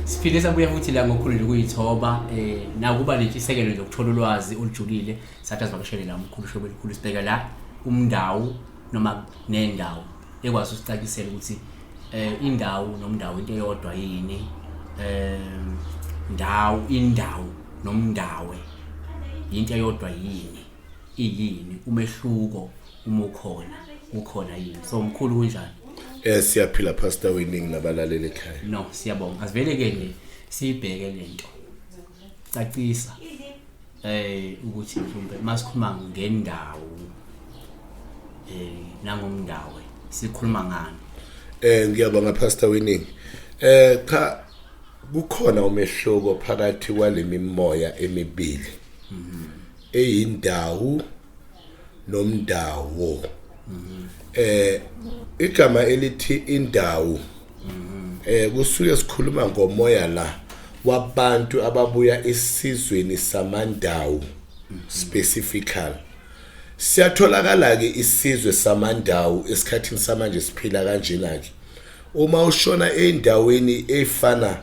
Siphile sabuya futhi la ngokhulu ukuyithoba nakuba lentshisekelo lokuthola ulwazi olujulile sathi asivakashele la Mkhulu Shobel'khulu sibheka la umndau noma nendawo ekwazi ukucacisela ukuthi indau nomndau into eyodwa yini indau nomndawe into eyodwa yini iyini umehluko uma ukhona yini so Mkhulu kunjani siyaphila pastor winning nabalaleli ekhaya no siyabonga asivele ke sibheke lento cacisa ukuthi mhlawumbe masikhuluma ngendawo nangomndawe sikhuluma ngani ngiyabonga pastor winning cha kukhona umehluko phakathi kwalemimoya emibili eyindawo nomndawo igama elithi indawo kusuke sikhuluma ngomoya la wabantu ababuya esizweni samandau specifically siyatholakala ke isizwe samandau esikhathini samanje siphila kanjena ke uma ushona endaweni efana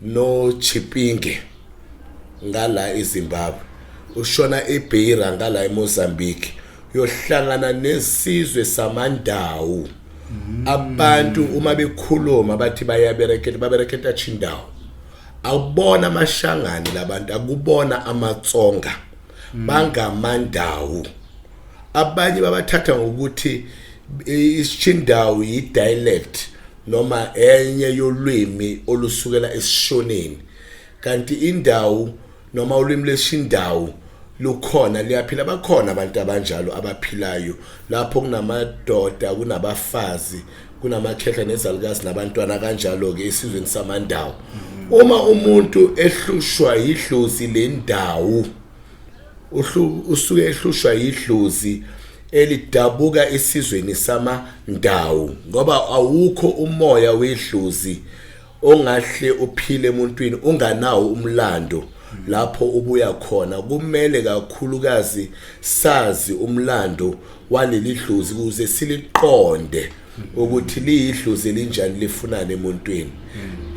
no Chipinge ngala eZimbabwe ushona eBeira ngala eMozambique yohlangana nesizwe samandau abantu uma bekhuluma bathi babereketa chindau awubona amashangani labantu akubona amatsonga bangamandau abanye babathatha ngokuthi ichindau yi dialect noma enye yolwimi olusukela esishoneni kanti indau noma ulwimi leshindau lukhona liyaphila bakhona abantu abanjalo abaphilayo lapho kunamadoda kunabafazi kunamakhehla nezalukazi nabantwana kanjalo ke esizweni samandau uma umuntu ehlushwa yidlozi lendawo usuke ehlushwa yidlozi elidabuka esizweni samandau ngoba awukho umoya wedlozi ongahle uphile emuntwini unganawo umlando lapho ubuya khona kumele kakhulukazi sazi umlando waleli dlozi kuze siliqonde ukuthi liyidlozi elinjani lifunana emuntwini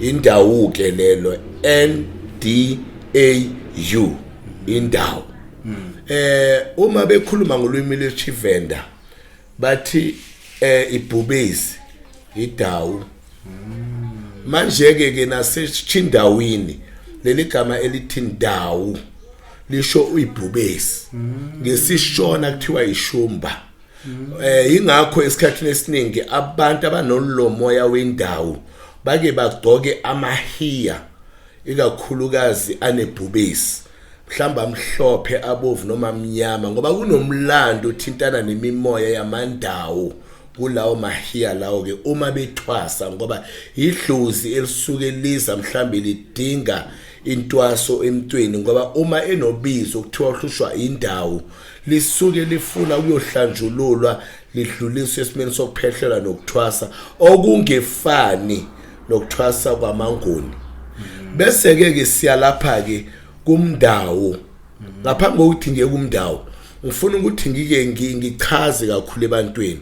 indawo ke lelo ndau indau uma bekhuluma ngolwimi lwechivenda bathi ibhubezi idau manje ke nasechindawini leli gama elithi ndau lisho uyibhubesi ngesishona kuthiwa ishumba ingakho esikhathini esiningi abantu abanolomoya wendawo bake bagcoke amahiya ikakhulukazi anebhubesi mhlamba amhlophe abovu noma amnyama ngoba kunomlando uthintana nemimoya yamandawo kulawo mahiya lawo ke uma bethwasa ngoba idlozi elisuke liza mhlambe lidinga intwaso emntweni ngoba uma enobizo kuthiwa uhlushwa indawo lisuke lifuna ukuyohlanjululwa lidluliswe esimeni sokuphehlela nokuthwasa okungefani nokuthwasa kwamanguni bese ke siya lapha ke kumndawo ngaphambi kokuthi ngiye kumndawo ngifuna ukuthi ngichaze kakhulu ebantwini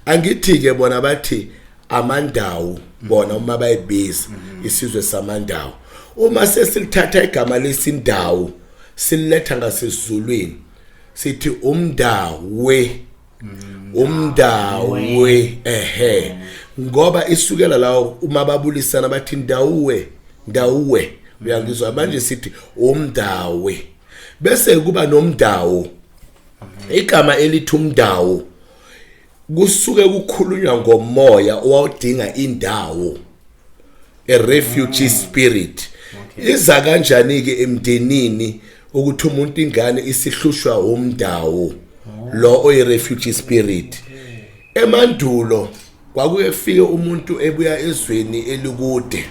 angithi ke bona bathi amandawo bona uma bayibiza isizwe samandau uma sesilithatha igama lesindawo siletha ngasizulwini sithi umndawe ngoba isukela lawo uma babulisana bathi ndauwe uyangizwa manje sithi umndawe bese kuba nomndawo igama elithi umndawo kusuke kukhulunywa ngomoya owawudinga indawo a refugee spirit iza kanjani ke emndenini ukuthi umuntu ingane isihlushwa umndawo lo oyi refugee spirit emandulo kwakuyefike umuntu ebuya ezweni elikude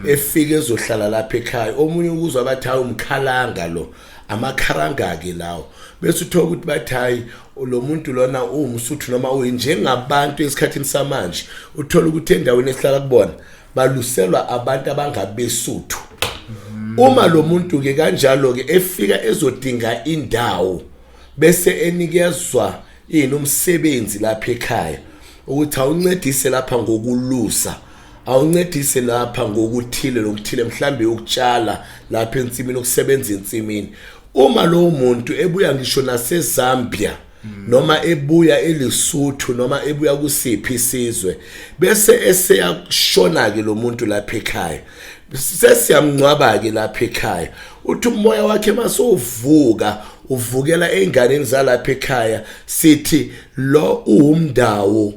efike ezohlala lapha ekhaya omunye ukuzwa bathi hayi umkhalanga lo amakharanga ke lawo bese uthola ukuthi bathi hayi lo muntu lona uwumsuthu noma uyinjengabantu esikhathini samanje uthola ukuthi endaweni esihlala kubona baluselwa abantu abangabesuthu uma lo muntu ke kanjalo ke efika ezodinga indawo bese enikezwa umsebenzi lapha ekhaya ukuthi awuncedise lapha ngokulusa, awuncedise lapha ngokuthile lokuthile, mhlambe ukutshala lapha ensimini, ukusebenza ensimini. Uma lo muntu ebuya ngisho naseZambia noma ebuya eLesotho noma ebuya kusiphi isizwe, bese eseyashona ke lo muntu lapha ekhaya, sesiyamncwaba ke lapha ekhaya, uthi umoya wakhe masovuka uvukela einganeni zalapha ekhaya, sithi lo umndau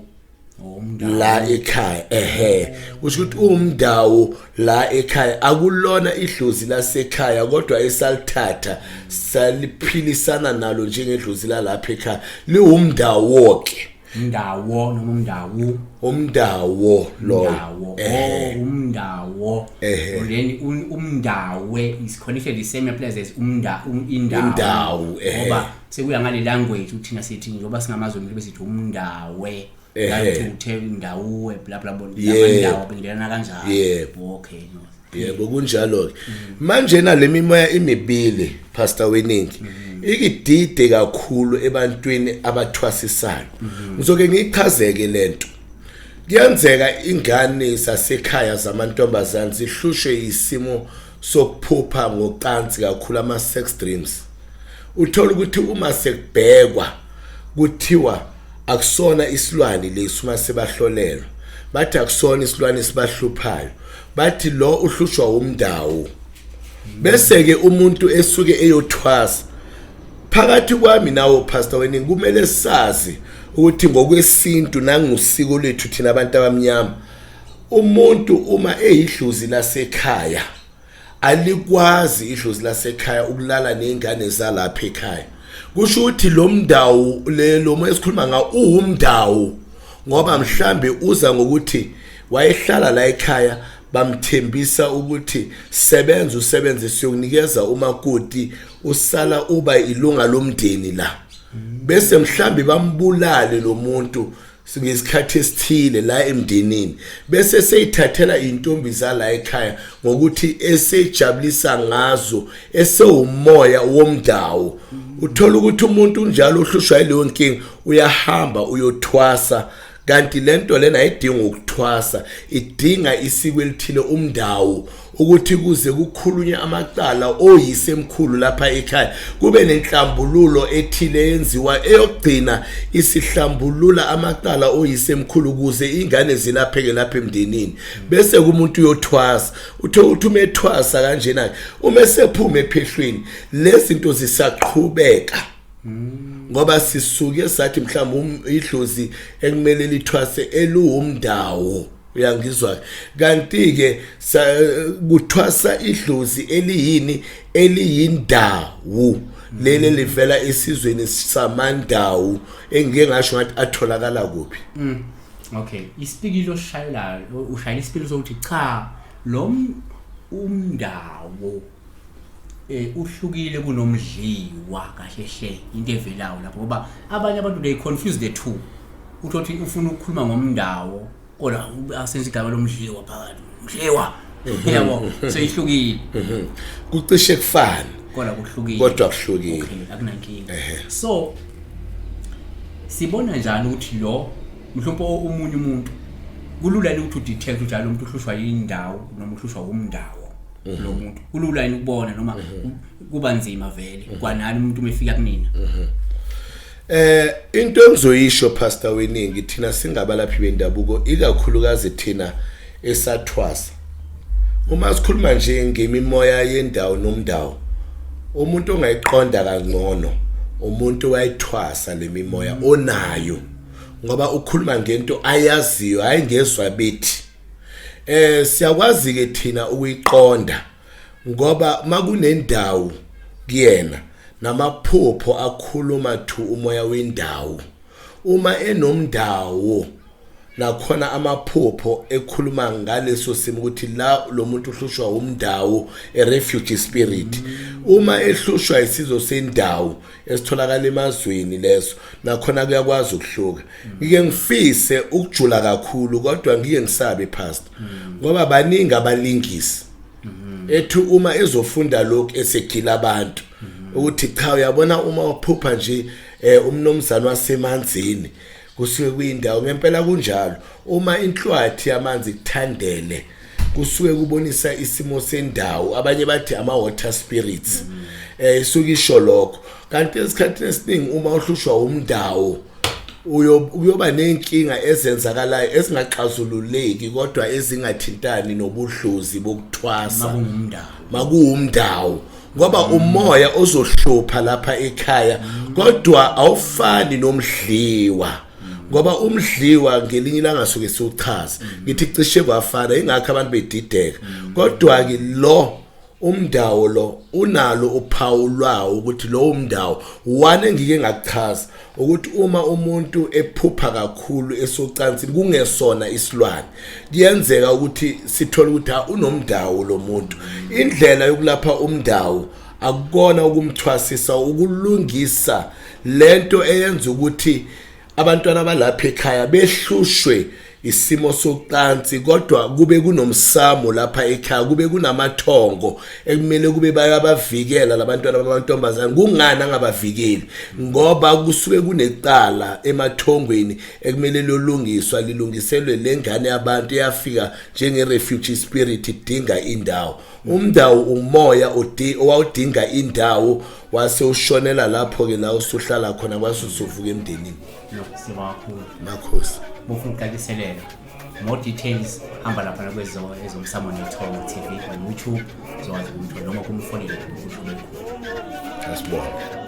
la ekhaya. Kusho ukuthi umndau la ekhaya akulona idlozi lasekhaya, kodwa esalithatha saliphilisana nalo njengedlozi lapha ekhaya, liwumndau ke. Indawo noma umndau. Umndawo lo. Umndawo. Then umndawe is connected the same place as indau. Ngoba sekuya ngale language uthina sithi ngoba singamazwe bese sithi umndawe. Kanti uthe indawo bla bla bla indawo bengena kanjalo. Okay no. Yebo kunjalo ke. Manje na lemimoya imibili Pastor Weningi ikidide kakhulu ebantwini abathwasisayo. Ngizoke ngichazeke lento. Kuyenzeka ingane sasekhaya zamantombazane zihlushwe isimo sokuphupha ngocansi kakhulu ama sex dreams. Uthola ukuthi uma sekubhekwa kuthiwa akusona isilwane lesuma sebahlolelwa, bathi akusona isilwane sibahluphayo, bathi lo uhlushwa umndau. Bese ke umuntu esuke eyothwasa. Phakathi kwami nawo Pastor Weningi kumele sazi ukuthi ngokwesintu nangusiko lethu thina abantu abamnyama, umuntu uma eyidlozi lasekhaya alikwazi idlozi lasekhaya ukulala nezingane zalapha ekhaya. Kusho ukuthi lo mndau lo moya esikhuluma nga umndau, ngoba mhlambe uza ngokuthi wayehlala la ekhaya, bamthembisa ukuthi sebenza usebenze siyokunikeza umakoti, usala uba ilunga lomndeni la. Bese mhlambe bambulale lo muntu ngesikhathi esithile la emndenini, bese seyithathela intombi zala ekhaya ngokuthi esejabulisa ngazo, esewumoya womndau. Uthola ukuthi umuntu njalo ohlushwa yileyo nkingi uyahamba uyothwasa, kanti lento lena ayidinga ukuthwasa, idinga isiko elithile umndau, ukuthi kuze kukhulunywe amacala oyise Mkhulu lapha ekhaya, kube nenhlambululo ethile yenziwa eyogcina isihlambulula amacala oyise Mkhulu kuze ingane zilapheke lapha emndenini. Bese kumuntu uyothwasa, uthi umethwasa kanjena uma sephuma ephehlweni lezinto zisaqhubeka. Ngoba sisuke sathi mhlawumbe idlozi ekumele lithwase eluwumndau, uyangizwa. Kanti ke kuthwasa idlozi eliyini, eliyindau, lele livela esizweni samandau, engike ngasho ngathi atholakala kuphi. Okay, isipikilo shayelayo ushayela isipikilo sokuthi cha lo umndawo uhlukile kunomdliwa kahle hle into evelayo lapho, ngoba abanye abantu they confuse the two. Uthi ufuna ukukhuluma ngomndawo kodwa asenze igama lomdliwa phakathi, mdliwa yabo seyihlukile. Kucishe kufana kodwa kuhlukile, kodwa kuhlukile. Okay, akunankinga. So sibona njalo ukuthi lo mhlawumbe umunye umuntu kulula ukuthi udetect njalo umuntu uhlushwa yindau noma uhlushwa umndau. Lo muntu kulula ukubona noma kuba nzima vele kwanani umuntu umefika kunina. Into engizoyisho Pastor Weningi thina singabalaphi bendabuko, ikakhulukazi thina esathwasa, uma sikhuluma nje ngemimoya yendau nomndau, umuntu ongayiqonda kangcono umuntu wayithwasa lemimoya onayo, ngoba ukhuluma ngento ayaziyo hayi ngezwa bethi. Siyakwazi ke thina ukuyiqonda ngoba makunendawo kuyena namaphupho akhuluma thu umoya wendau. Uma enomndau nakhona amaphupho ekhuluma ngaleso simo ukuthi la lo muntu uhlushwa umndau, a refugee spirit. Uma ehlushwa isizwe sendau esitholakala emazweni leso, nakhona kuyakwazi ukuhluka. Ngike ngifise ukujula kakhulu kodwa ngike ngisabe pastor, ngoba baningi abalingisi ethu uma ezofunda lokho esegila abantu ukuthi cha uyabona uma uphupha nje umnomzana wasemanzini kusuke kuyindawo ngempela kunjalo uma inhlwathi yamanzi ikuthandele kusuke kubonisa isimo sendawo abanye bathi ama water spirits isuke isho lokho kanti esikhathini esiningi uma uhlushwa umndau uyoba nenkinga ezenzakalayo ezingaxazululeki kodwa ezingathintani nobuhlozi bokuthwasa makuwumndau ngoba umoya ozohlupha lapha ekhaya kodwa awufani nomdliwa ngoba umdliwa ngelinye ilanga soke siuchaza ngithi cishe kwafana ingakho abantu bedideka kodwa ke lo umndau lo unalo uphawu lwawo ukuthi lo umndau wane ngike ngakuchaza ukuthi uma umuntu ephupha kakhulu esocansini kungesona isilwane kuyenzeka ukuthi sithole ukuthi unomndau lo muntu indlela yokulapha umndau akukona ukumthwasisa ukulungisa lento eyenza ukuthi abantwana abalapha ekhaya behlushwe isimo socansi kodwa kube kunomsamo lapha ekhaya kube kunamathongo ekumele kube bayabavikela labantwana babantombazana kungani angabavikeli ngoba kusuke kunecala emathongweni ekumele lolungiswa lilungiselwe lengane yabantu yafika njenge refugee spirit idinga indawo umndau umoya owawudinga indawo wase ushonela lapho ke la usuhlala khona kwasusuvuka emndenini makhosi bofuna ukuqakiselela more details hamba lapha nakwezo ezomsamo nethongo TV on YouTube uzokwazi ukuthi noma kumfonele ukusho lokho asibona